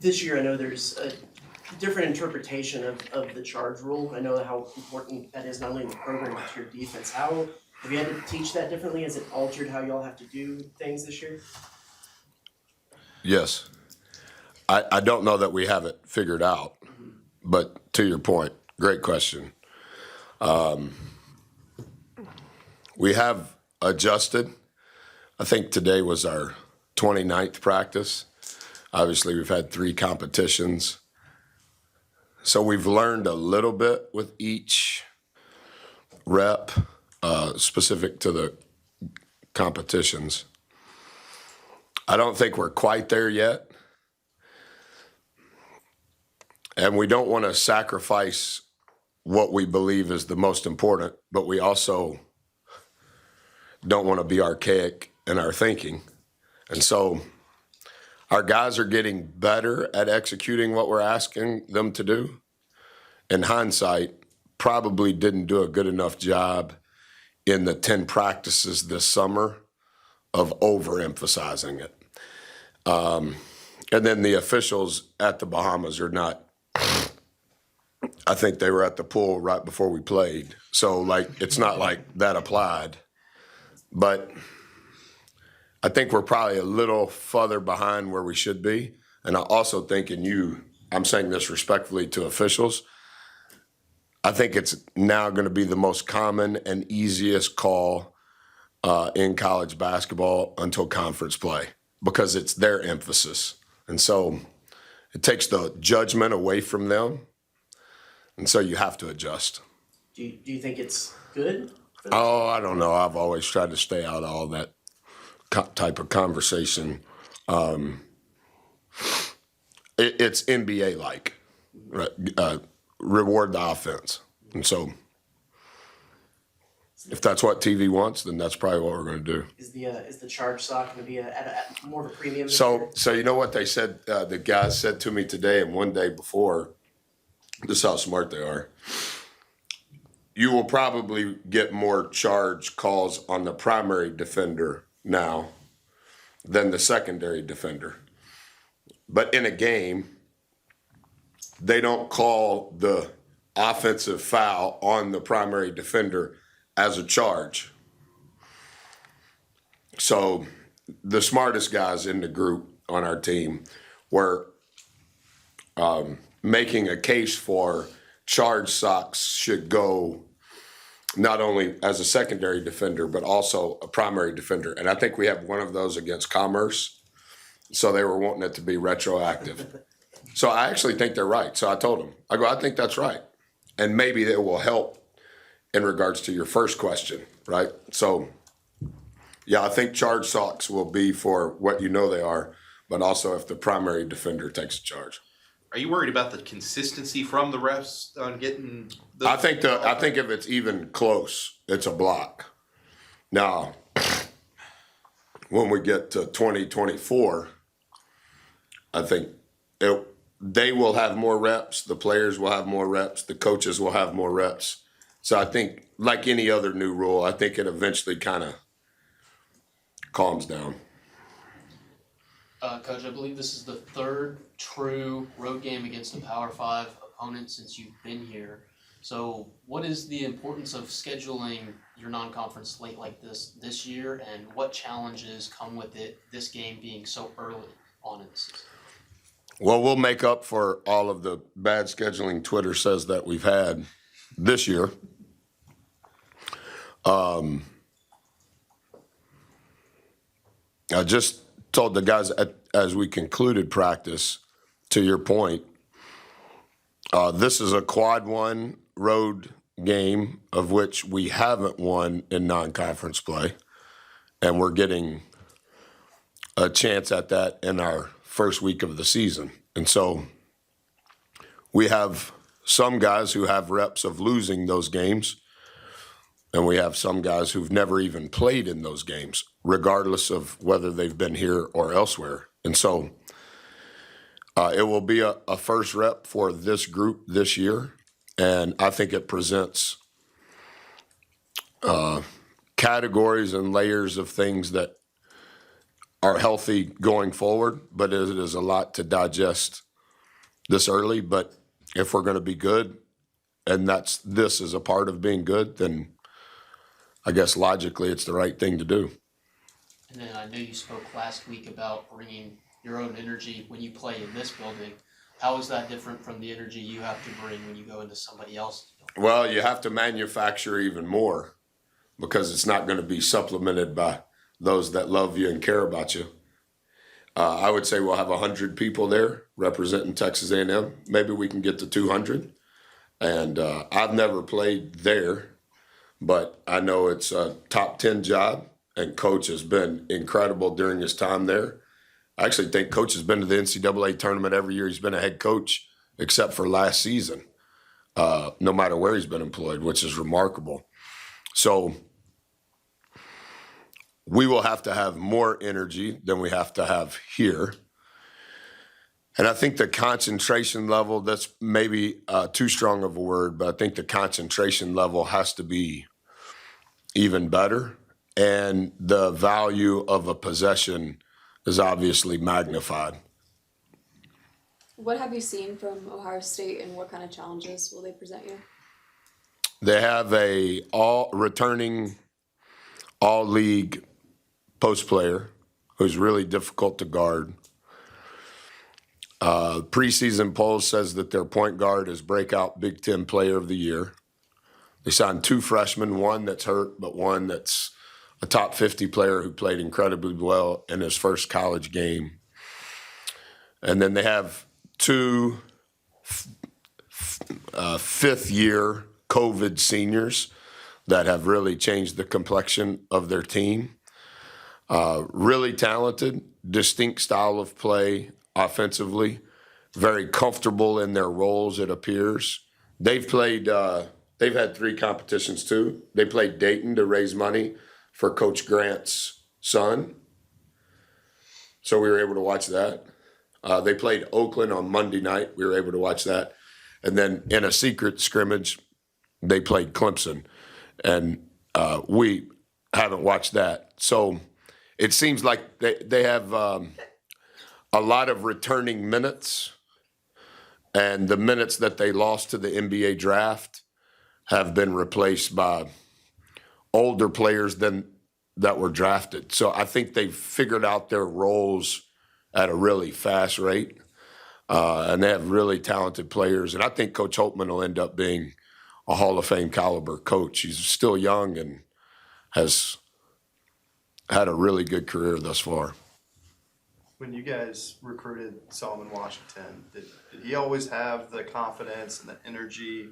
this year I know there's a different interpretation of the charge rule. I know how important that is not only in the program but to your defense. How have you had to teach that differently? Has it altered how y'all have to do things this year? Yes. I don't know that we have it figured out, but to your point, great question. We have adjusted. I think today was our 29th practice. Obviously, we've had 3 competitions. So we've learned a little bit with each rep specific to the competitions. I don't think we're quite there yet. And we don't want to sacrifice what we believe is the most important, but we also don't want to be archaic in our thinking. And so our guys are getting better at executing what we're asking them to do. In hindsight, probably didn't do a good enough job in the 10 practices this summer of overemphasizing it. And then the officials at the Bahamas are not, I think they were at the pool right before we played. So, like, it's not like that applied. But I think we're probably a little further behind where we should be. And I also think, I'm saying this respectfully to officials, I think it's now going to be the most common and easiest call in college basketball until conference play because it's their emphasis. And so it takes the judgment away from them. And so you have to adjust. Do you think it's good? Oh, I don't know. I've always tried to stay out of all that type of conversation. It's NBA-like, right? Reward the offense. And so if that's what TV wants, then that's probably what we're going to do. Is the charge sock going to be at more of a premium this So year? you know what they said, the guys said to me today and one day before, this is how smart they are. You will probably get more charge calls on the primary defender now than the secondary defender. But in a game, they don't call the offensive foul on the primary defender as a charge. So the smartest guys in the group on our team were making a case for charge socks should go not only as a secondary defender, but also a primary defender. And I think we have one of those against Commerce. So they were wanting it to be retroactive. So I actually think they're right. So I told them, I think that's right. And maybe it will help in regards to your first question, right? So, yeah, I think charge socks will be for what you know they are, but also if the primary defender takes a charge. Are you worried about the consistency from the refs on getting the I think if it's even close, it's a block. Now, when we get to 2024, I think they will have more reps, the players will have more reps, the coaches will have more reps. So I think, like any other new rule, I think it eventually kind of calms down. Coach, I believe this is the 3rd true road game against a Power 5 opponent since you've been here. So what is the importance of scheduling your non-conference slate like this year, and what challenges come with it, this game being so early on in the season? Well, we'll make up for all of the bad scheduling Twitter says that we've had this year. I just told the guys as we concluded practice, to your point, this is a quad 1 road game of which we haven't won in non-conference play, and we're getting a chance at that in our first week of the season. And so we have some guys who have reps of losing those games, and we have some guys who've never even played in those games, regardless of whether they've been here or elsewhere. And so it will be a first rep for this group this year, and I think it presents categories and layers of things that are healthy going forward, but it is a lot to digest this early, but if we're going to be good, and this is a part of being good, then I guess logically it's the right thing to do. And then I know you spoke last week about bringing your own energy when you play in this building. How is that different from the energy you have to bring when you go into somebody else's building? Well, you have to manufacture even more because it's not going to be supplemented by those that love you and care about you. I would say we'll have 100 people there representing Texas A&M. Maybe we can get to 200. And I've never played there, but I know it's a top 10 job, and Coach has been incredible during his time there. I actually think Coach has been to the NCAA tournament every year he's been a head coach, except for last season, no matter where he's been employed, which is remarkable. So we will have to have more energy than we have to have here. And I think the concentration level, that's maybe too strong of a word, but I think the concentration level has to be even better. And the value of a possession is obviously magnified. What have you seen from Ohio State, and what kind of challenges will they present you? They have a returning all-league post player who's really difficult to guard. Preseason poll says that their point guard is breakout Big Ten Player of the Year. They signed 2 freshmen, one that's hurt, but one that's a top 50 player who played incredibly well in his first college game. And then they have 2 fifth-year COVID seniors that have really changed the complexion of their team. Really talented, distinct style of play offensively, very comfortable in their roles, it appears. They've had 3 competitions too. They played Dayton to raise money for Coach Grant's son. So we were able to watch that. They played Oakland on Monday night. We were able to watch that. And then in a secret scrimmage, they played Clemson. And we haven't watched that. So it seems like they have a lot of returning minutes. And the minutes that they lost to the NBA draft have been replaced by older players that were drafted. So I think they've figured out their roles at a really fast rate. And they have really talented players. And I think Coach Holtman will end up being a Hall of Fame caliber coach. He's still young and has had a really good career thus far. When you guys recruited Solomon Washington, did he always have the confidence and the energy?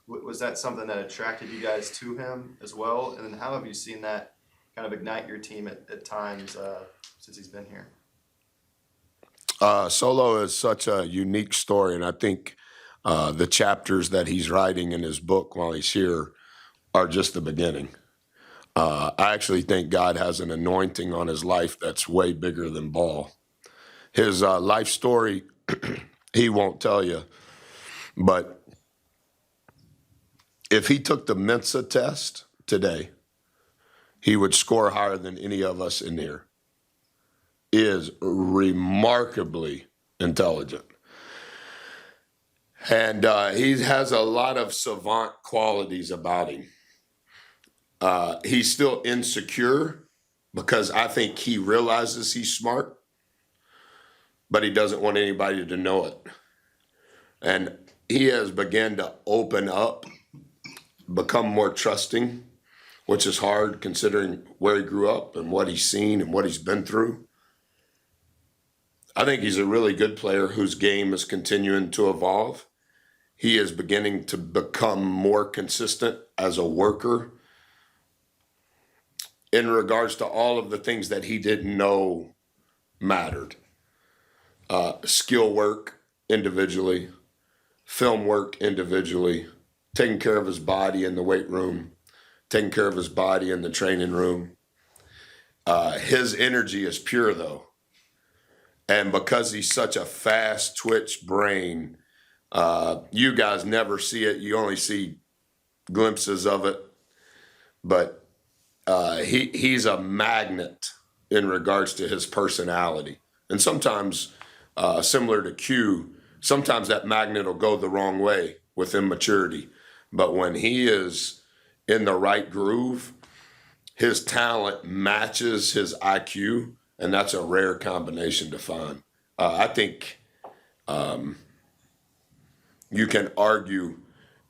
Was that something that attracted you guys to him as well? And then how have you seen that kind of ignite your team at times since he's been here? Solo is such a unique story, and I think the chapters that he's writing in his book while he's here are just the beginning. I actually think God has an anointing on his life that's way bigger than ball. His life story, he won't tell you, but if he took the Mensa test today, he would score higher than any of us in here. He is remarkably intelligent. And he has a lot of savant qualities about him. He's still insecure because I think he realizes he's smart, but he doesn't want anybody to know it. And he has begun to open up, become more trusting, which is hard considering where he grew up and what he's seen and what he's been through. I think he's a really good player whose game is continuing to evolve. He is beginning to become more consistent as a worker in regards to all of the things that he didn't know mattered. Skill work individually, film work individually, taking care of his body in the weight room, taking care of his body in the training room. His energy is pure though. And because he's such a fast twitch brain, you guys never see it. You only see glimpses of it. But he's a magnet in regards to his personality. And sometimes, similar to Q, sometimes that magnet will go the wrong way with immaturity. But when he is in the right groove, his talent matches his IQ, and that's a rare combination to find. I think you can argue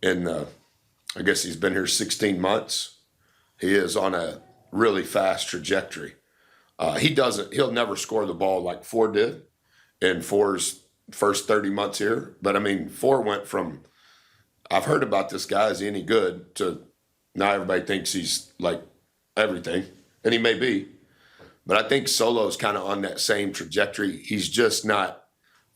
I guess he's been here 16 months. He is on a really fast trajectory. He'll never score the ball like Ford did in Ford's first 30 months here. But I mean, Ford went from, I've heard about this guy, is he any good, to now everybody thinks he's like everything, and he may be. But I think Solo's kind of on that same trajectory. He's just not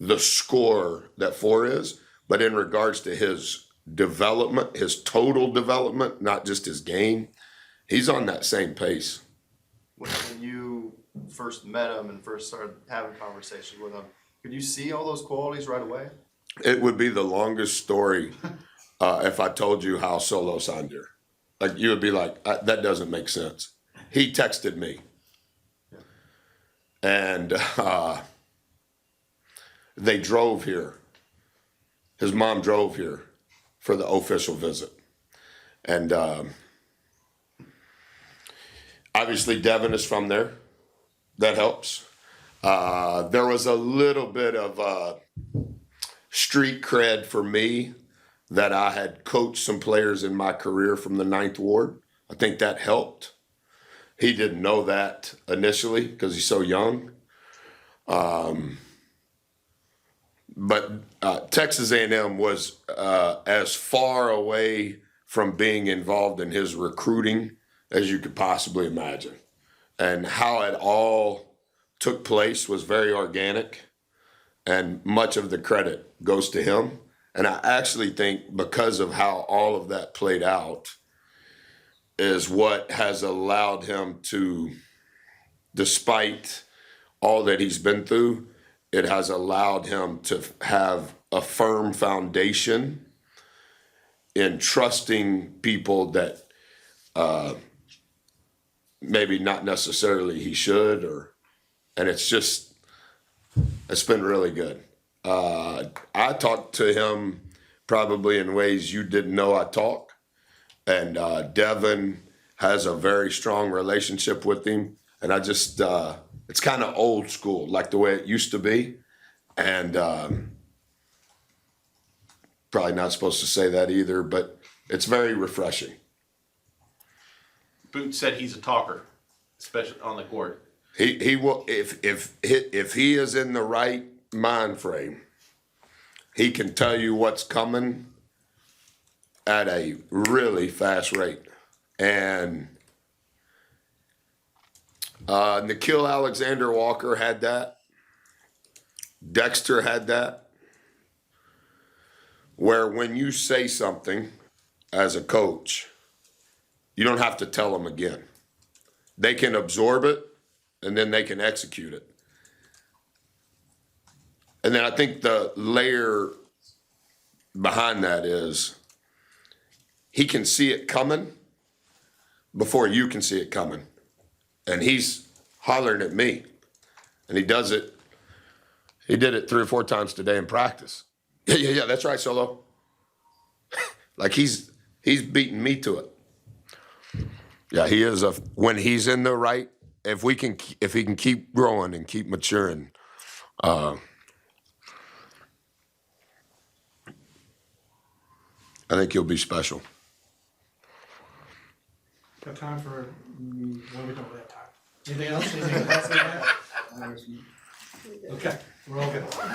the scorer that Ford is, but in regards to his development, his total development, not just his game, he's on that same pace. When you first met him and first started having conversations with him, could you see all those qualities right away? It would be the longest story if I told you how Solo signed here. Like, you would be like, that doesn't make sense. He texted me. And they drove here. His mom drove here for the official visit. And obviously Devin is from there. That helps. There was a little bit of street cred for me that I had coached some players in my career from the 9th Ward. I think that helped. He didn't know that initially because he's so young. But Texas A&M was as far away from being involved in his recruiting as you could possibly imagine. And how it all took place was very organic, and much of the credit goes to him. And I actually think because of how all of that played out is what has allowed him to, despite all that he's been through, it has allowed him to have a firm foundation in trusting people that maybe not necessarily he should, and it's been really good. I talked to him probably in ways you didn't know I talk, and Devin has a very strong relationship with him, and I just it's kind of old school, like the way it used to be, and probably not supposed to say that either, but it's very refreshing. Boots said he's a talker, especially on the court. He will, if he is in the right mind frame, he can tell you what's coming at a really fast rate. And Nikhil Alexander Walker had that. Dexter had that. Where when you say something as a coach, you don't have to tell them again. They can absorb it, and then they can execute it. And then I think the layer behind that is he can see it coming before you can see it coming. And he's hollering at me. And he does it. He did it 3 or 4 times today in practice. Yeah, that's right, Solo. Like he's beating me to it. Yeah, he is when he's in the right, if he can keep growing and keep maturing, I think he'll be special. Got time for, well, we don't really have time. Anything else? Anything else? Okay, we're all good.